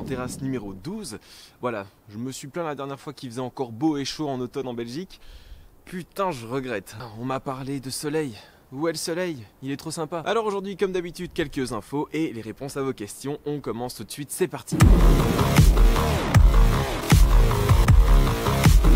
terrasse numéro 12. Voilà, je me suis plaint la dernière fois qu'il faisait encore beau et chaud en automne en Belgique. Putain, je regrette. On m'a parlé de soleil. Où est le soleil? Il est trop sympa. Alors aujourd'hui, comme d'habitude, quelques infos et les réponses à vos questions. On commence tout de suite, c'est parti.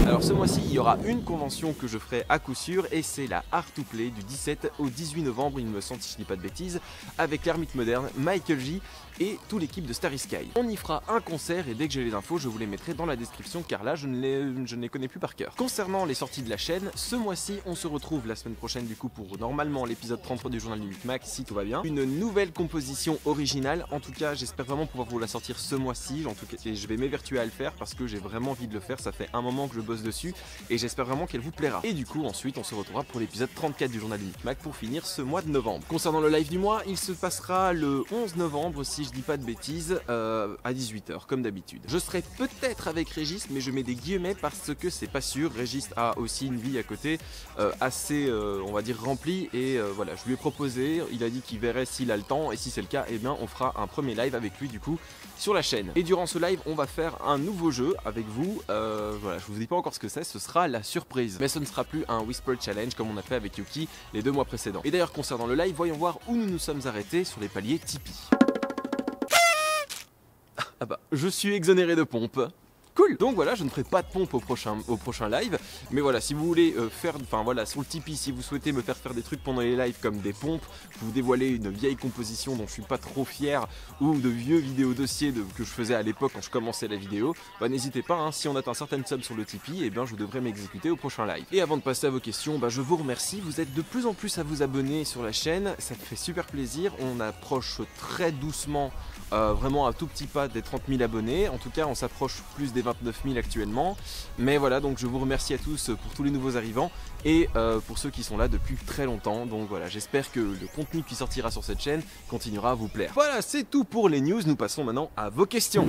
Alors ce mois-ci, il y aura une convention que je ferai à coup sûr et c'est la Art to Play du 17 au 18 novembre, il me semble si je dis pas de bêtises, avec l'Ermite Moderne, Michael J et toute l'équipe de Starry Sky. On y fera un concert et dès que j'ai les infos, je vous les mettrai dans la description car là, je ne les connais plus par cœur. Concernant les sorties de la chaîne, ce mois-ci, on se retrouve la semaine prochaine du coup pour normalement l'épisode 33 du journal du Micmac si tout va bien. Une nouvelle composition originale, en tout cas j'espère vraiment pouvoir vous la sortir ce mois-ci, en tout cas, et je vais m'évertuer à le faire parce que j'ai vraiment envie de le faire, ça fait un moment que je bosse dessus et j'espère vraiment qu'elle vous plaira. Et du coup ensuite on se retrouvera pour l'épisode 34 du journal du Micmac pour finir ce mois de novembre. Concernant le live du mois, il se passera le 11 novembre si je dis pas de bêtises à 18 h comme d'habitude. Je serai peut-être avec Régis mais je mets des guillemets parce que c'est pas sûr. Régis a aussi une vie à côté assez on va dire remplie et voilà, je lui ai proposé, il a dit qu'il verrait s'il a le temps et si c'est le cas, et bien on fera un premier live avec lui du coup sur la chaîne. Et durant ce live on va faire un nouveau jeu avec vous, voilà, je vous dis pas encore ce que c'est, ce sera la surprise. Mais ce ne sera plus un Whisper Challenge comme on a fait avec Yuki les 2 mois précédents. Et d'ailleurs concernant le live, voyons voir où nous nous sommes arrêtés sur les paliers Tipeee. Ah bah, je suis exonéré de pompe. Cool. Donc voilà, je ne ferai pas de pompe au prochain live, mais voilà, si vous voulez faire, enfin voilà, sur le Tipeee, si vous souhaitez me faire des trucs pendant les lives comme des pompes, vous dévoiler une vieille composition dont je suis pas trop fier, ou de vieux vidéos dossiers que je faisais à l'époque quand je commençais la vidéo, bah n'hésitez pas, hein, si on atteint certaines subs sur le Tipeee, et bien je devrais m'exécuter au prochain live. Et avant de passer à vos questions, bah je vous remercie, vous êtes de plus en plus à vous abonner sur la chaîne, ça me fait super plaisir, on approche très doucement, vraiment un tout petit pas des 30 000 abonnés, en tout cas on s'approche plus des 29 000 actuellement, mais voilà, donc je vous remercie à tous pour tous les nouveaux arrivants et pour ceux qui sont là depuis très longtemps. Donc voilà, j'espère que le contenu qui sortira sur cette chaîne continuera à vous plaire. Voilà, c'est tout pour les news, nous passons maintenant à vos questions.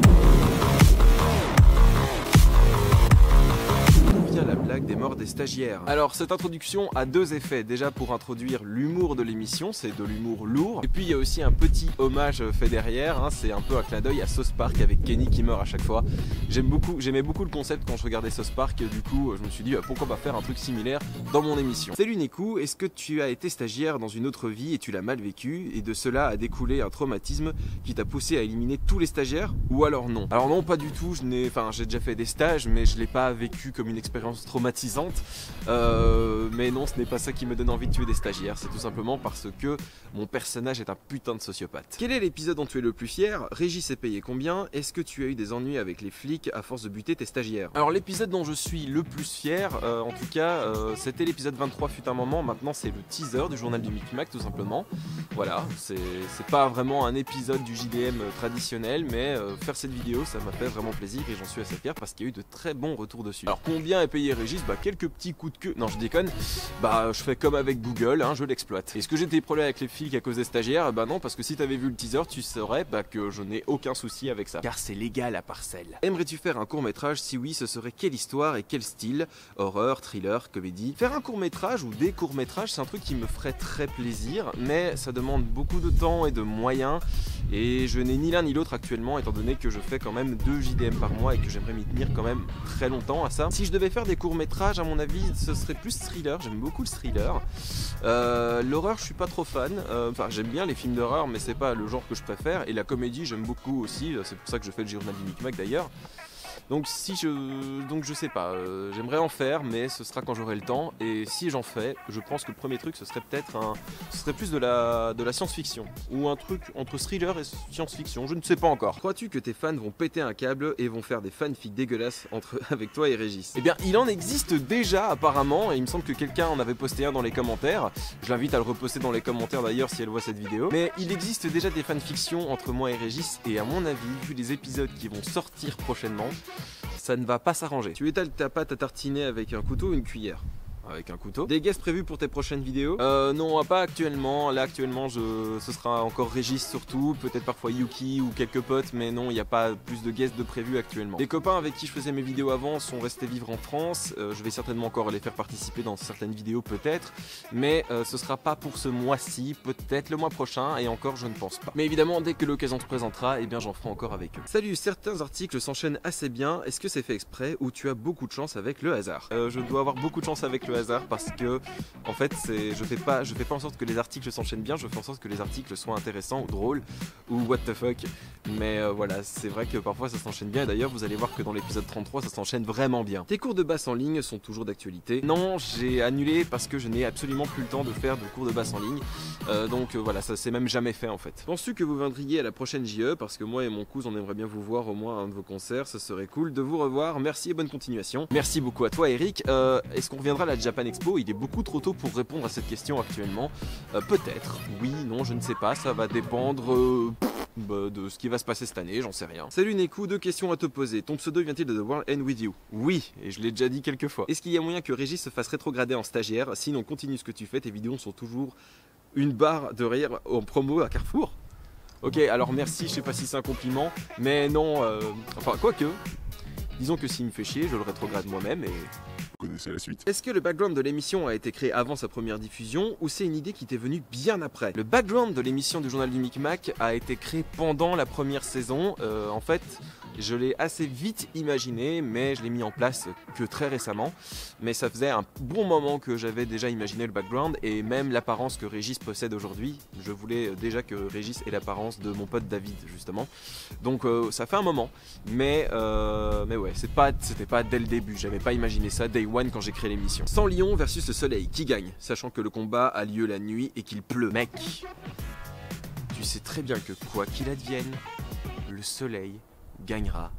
La blague des morts des stagiaires. Alors cette introduction a 2 effets. Déjà pour introduire l'humour de l'émission, c'est de l'humour lourd. Et puis il y a aussi un petit hommage fait derrière, hein. C'est un peu un clin d'œil à South Park avec Kenny qui meurt à chaque fois. J'aimais beaucoup le concept quand je regardais South Park, du coup je me suis dit pourquoi pas faire un truc similaire dans mon émission. Salut Nekou, est-ce que tu as été stagiaire dans une autre vie et tu l'as mal vécu et de cela a découlé un traumatisme qui t'a poussé à éliminer tous les stagiaires ou alors non? Alors non, pas du tout, j'ai déjà fait des stages mais je l'ai pas vécu comme une expérience traumatisante, mais non, ce n'est pas ça qui me donne envie de tuer des stagiaires, c'est tout simplement parce que mon personnage est un putain de sociopathe. Quel est l'épisode dont tu es le plus fier? Régis est payé combien? Est-ce que tu as eu des ennuis avec les flics à force de buter tes stagiaires? Alors l'épisode dont je suis le plus fier, en tout cas, c'était l'épisode 23 fut un moment, maintenant c'est le teaser du journal du Micmac tout simplement. Voilà, c'est pas vraiment un épisode du JDM traditionnel, mais faire cette vidéo ça m'a fait vraiment plaisir et j'en suis assez fier parce qu'il y a eu de très bons retours dessus. Alors combien est payé Régis? Bah quelques petits coups de queue, non je déconne, bah je fais comme avec Google, hein, je l'exploite. Est-ce que j'ai des problèmes avec les flics à cause des stagiaires? Bah non, parce que si t'avais vu le teaser tu saurais que je n'ai aucun souci avec ça, car c'est légal à Parcelles. Aimerais-tu faire un court-métrage? Si oui, ce serait quelle histoire et quel style? Horreur, thriller, comédie? Faire un court-métrage ou des courts-métrages, c'est un truc qui me ferait très plaisir, mais ça demande beaucoup de temps et de moyens, et je n'ai ni l'un ni l'autre actuellement, étant donné que je fais quand même 2 JDM par mois et que j'aimerais m'y tenir quand même très longtemps à ça. Si je devais faire des courts-métrages, à mon avis, ce serait plus thriller, j'aime beaucoup le thriller. L'horreur, je suis pas trop fan, enfin j'aime bien les films d'horreur, mais c'est pas le genre que je préfère, et la comédie, j'aime beaucoup aussi, c'est pour ça que je fais le journal du Micmac d'ailleurs. Donc je sais pas, j'aimerais en faire, mais ce sera quand j'aurai le temps. Et si j'en fais, je pense que le premier truc, ce serait plus de la science-fiction, ou un truc entre thriller et science-fiction, je ne sais pas encore. Crois-tu que tes fans vont péter un câble et vont faire des fanfics dégueulasses avec toi et Régis? Eh bien, il en existe déjà apparemment, et il me semble que quelqu'un en avait posté un dans les commentaires. Je l'invite à le reposter dans les commentaires d'ailleurs si elle voit cette vidéo. Mais il existe déjà des fanfictions entre moi et Régis, et à mon avis, vu les épisodes qui vont sortir prochainement, ça ne va pas s'arranger. Tu étales ta pâte à tartiner avec un couteau ou une cuillère? avec un couteau. Des guests prévus pour tes prochaines vidéos? Non, pas actuellement. Là actuellement ce sera encore Régis surtout, peut-être parfois Yuki ou quelques potes, mais non, il n'y a pas plus de guests de prévus actuellement. Les copains avec qui je faisais mes vidéos avant sont restés vivre en France. Je vais certainement encore les faire participer dans certaines vidéos peut-être, mais ce sera pas pour ce mois-ci, peut-être le mois prochain, et encore je ne pense pas. Mais évidemment, dès que l'occasion se présentera, eh bien j'en ferai encore avec eux. Salut, certains articles s'enchaînent assez bien. Est-ce que c'est fait exprès ou tu as beaucoup de chance avec le hasard? Je dois avoir beaucoup de chance avec le hasard parce que en fait je fais pas en sorte que les articles s'enchaînent bien, je fais en sorte que les articles soient intéressants ou drôles ou what the fuck. Mais voilà, c'est vrai que parfois ça s'enchaîne bien. D'ailleurs vous allez voir que dans l'épisode 33 ça s'enchaîne vraiment bien. Tes cours de basse en ligne sont toujours d'actualité? Non, j'ai annulé parce que je n'ai absolument plus le temps de faire de cours de basse en ligne. Donc voilà, ça s'est même jamais fait en fait. Penses-tu que vous viendriez à la prochaine JE? Parce que moi et mon cousin on aimerait bien vous voir au moins à un de vos concerts, ça serait cool de vous revoir. Merci et bonne continuation. Merci beaucoup à toi Eric. Est-ce qu'on reviendra à la Japan Expo? Il est beaucoup trop tôt pour répondre à cette question actuellement. Peut-être, oui, non, je ne sais pas, ça va dépendre de ce qui va se passer cette année, j'en sais rien. Salut Neku, 2 questions à te poser. Ton pseudo vient-il de The World End With You? Oui, et je l'ai déjà dit quelques fois. Est-ce qu'il y a moyen que Régis se fasse rétrograder en stagiaire? Sinon continue ce que tu fais, tes vidéos sont toujours une barre de rire en promo à Carrefour. Ok, alors merci, je sais pas si c'est un compliment, mais non, enfin quoique, disons que s'il me fait chier, je le rétrograde moi-même et... Vous connaissez la suite. Est-ce que le background de l'émission a été créé avant sa première diffusion ou c'est une idée qui t'est venue bien après? Le background de l'émission du Journal du Micmac a été créé pendant la première saison. En fait, je l'ai assez vite imaginé, mais je l'ai mis en place que très récemment. Mais ça faisait un bon moment que j'avais déjà imaginé le background et même l'apparence que Régis possède aujourd'hui. Je voulais déjà que Régis ait l'apparence de mon pote David, justement. Donc ça fait un moment, mais ouais, c'était pas dès le début. J'avais pas imaginé ça day one quand j'ai créé l'émission. Sans Lion versus le soleil, qui gagne? Sachant que le combat a lieu la nuit et qu'il pleut. Mec, tu sais très bien que quoi qu'il advienne, le soleil gagnera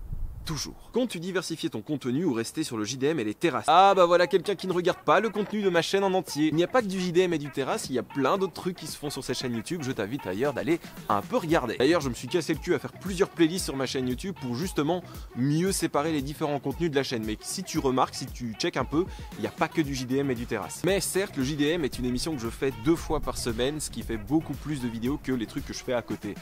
toujours. Comptes-tu diversifier ton contenu ou rester sur le JDM et les terrasses? Ah bah voilà quelqu'un qui ne regarde pas le contenu de ma chaîne en entier. Il n'y a pas que du JDM et du terrasse, il y a plein d'autres trucs qui se font sur cette chaîne YouTube. Je t'invite d'ailleurs d'aller un peu regarder. D'ailleurs je me suis cassé le cul à faire plusieurs playlists sur ma chaîne YouTube pour justement mieux séparer les différents contenus de la chaîne. Mais si tu remarques, si tu checkes un peu, il n'y a pas que du JDM et du terrasse. Mais certes, le JDM est une émission que je fais 2 fois par semaine, ce qui fait beaucoup plus de vidéos que les trucs que je fais à côté.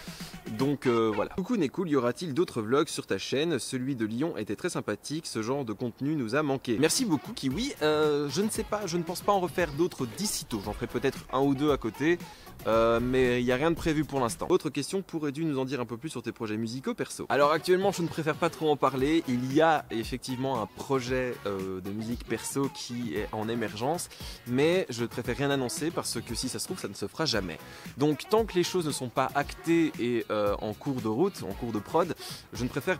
Donc voilà. Coucou Necool, y aura-t-il d'autres vlogs sur ta chaîne? Celui de Lyon était très sympathique, ce genre de contenu nous a manqué. Merci beaucoup Kiwi, je ne sais pas, je ne pense pas en refaire d'autres d'ici tôt, j'en ferai peut-être 1 ou 2 à côté, mais il n'y a rien de prévu pour l'instant. Autre question, pourrais-tu nous en dire un peu plus sur tes projets musicaux perso? Alors actuellement je ne préfère pas trop en parler, il y a effectivement un projet de musique perso qui est en émergence, mais je préfère rien annoncer parce que si ça se trouve ça ne se fera jamais. Donc tant que les choses ne sont pas actées et en cours de route, en cours de prod, je ne préfère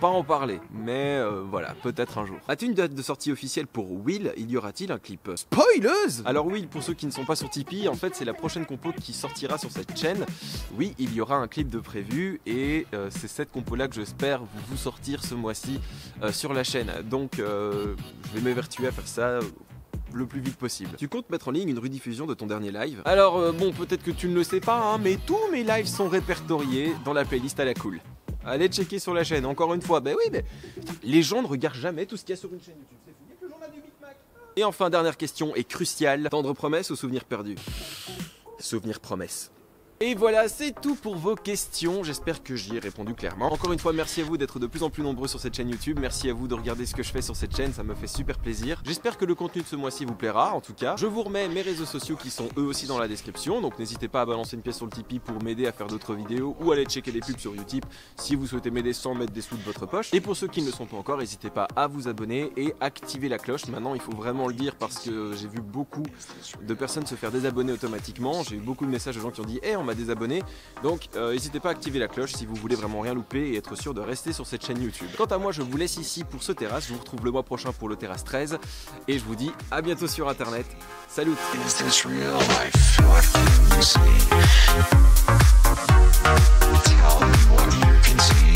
pas en parler, mais voilà, peut-être un jour. As-tu une date de sortie officielle pour Will? Il y aura-t-il un clip? Spoileuse! Alors Will, pour ceux qui ne sont pas sur Tipeee, en fait c'est la prochaine compo qui sortira sur cette chaîne. Oui, il y aura un clip de prévu et c'est cette compo là que j'espère vous sortir ce mois-ci sur la chaîne. Donc je vais m'évertuer à faire ça le plus vite possible. Tu comptes mettre en ligne une rediffusion de ton dernier live? Alors bon, peut-être que tu ne le sais pas, hein, mais tous mes lives sont répertoriés dans la playlist à la cool. Allez checker sur la chaîne, encore une fois, ben oui, mais les gens ne regardent jamais tout ce qu'il y a sur une chaîne YouTube, c'est fou, il n'y a que le Journal du Micmac. Et enfin, dernière question et cruciale, tendre promesse ou souvenir perdu? Souvenir promesse. Et voilà, c'est tout pour vos questions, j'espère que j'y ai répondu clairement. Encore une fois, merci à vous d'être de plus en plus nombreux sur cette chaîne YouTube, merci à vous de regarder ce que je fais sur cette chaîne, ça me fait super plaisir. J'espère que le contenu de ce mois-ci vous plaira, en tout cas. Je vous remets mes réseaux sociaux qui sont eux aussi dans la description, donc n'hésitez pas à balancer une pièce sur le Tipeee pour m'aider à faire d'autres vidéos ou aller checker les pubs sur Utip si vous souhaitez m'aider sans mettre des sous de votre poche. Et pour ceux qui ne le sont pas encore, n'hésitez pas à vous abonner et activer la cloche. Maintenant, il faut vraiment le dire parce que j'ai vu beaucoup de personnes se faire désabonner automatiquement. J'ai eu beaucoup de messages de gens qui ont dit « Hey, on m'a désabonné ». Donc n'hésitez pas à activer la cloche si vous voulez vraiment rien louper et être sûr de rester sur cette chaîne YouTube. Quant à moi, je vous laisse ici pour ce terrasse, je vous retrouve le mois prochain pour le terrasse 13 et je vous dis à bientôt sur internet. Salut. Tell me what you can see.